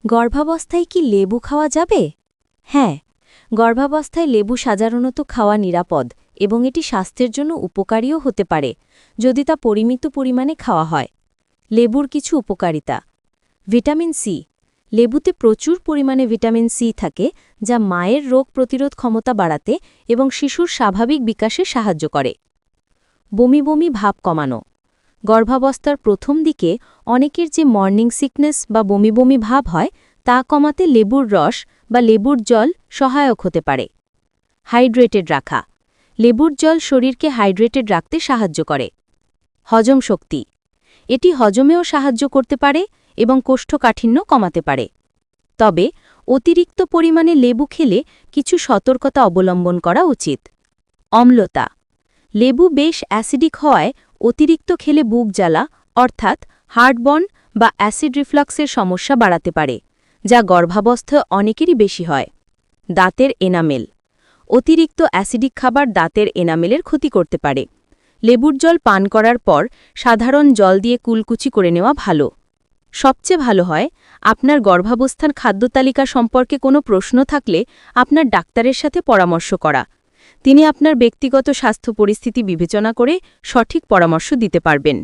গর্ভাবস্থায় কি লেবু খাওয়া যাবে? হ্যাঁ, গর্ভাবস্থায় লেবু সাধারণত খাওয়া নিরাপদ এবং এটি স্বাস্থ্যের জন্য উপকারীও হতে পারে যদি তা পরিমিত পরিমাণে খাওয়া হয়। লেবুর কিছু উপকারিতা। Vitamin C. লেবুতে প্রচুর পরিমাণে ভিটামিন সি থাকে যা মায়ের রোগ প্রতিরোধ ক্ষমতা বাড়াতে এবং শিশুর স্বাভাবিক বিকাশে সাহায্য করে। বমি বমি ভাব কমানো। গর্ভাবস্থার প্রথম দিকে অনেকের যে মর্নিং সিকনেস বা বমি বমি ভাব হয় তা কমাতে লেবুর রস বা লেবুর জল সহায়ক হতে পারে। হাইড্রেটেড রাখা। লেবুর জল শরীরকে হাইড্রেটেড রাখতে সাহায্য করে। হজম শক্তি। এটি হজমেও সাহায্য করতে পারে এবং কোষ্ঠকাঠিন্য কমাতে পারে। তবে অতিরিক্ত পরিমাণে লেবু খেলে কিছু সতর্কতা অবলম্বন করা উচিত। অম্লতা। লেবু বেশ অ্যাসিডিক হওয়ায় অতিরিক্ত খেলে বুক জ্বালা অর্থাৎ হার্টবার্ন বা অ্যাসিড রিফ্লাক্সের সমস্যা বাড়াতে পারে, যা গর্ভাবস্থ অনেকেরই বেশি হয়। দাঁতের এনামেল। অতিরিক্ত অ্যাসিডিক খাবার দাঁতের এনামেলের ক্ষতি করতে পারে। লেবুর জল পান করার পর সাধারণ জল দিয়ে কুলকুচি করে নেওয়া ভালো। সবচেয়ে ভালো হয় আপনার গর্ভাবস্থার খাদ্যতালিকা সম্পর্কে কোনো প্রশ্ন থাকলে আপনার ডাক্তারের সাথে পরামর্শ করা। তিনি আপনার ব্যক্তিগত স্বাস্থ্য পরিস্থিতি বিবেচনা করে সঠিক পরামর্শ দিতে পারবেন।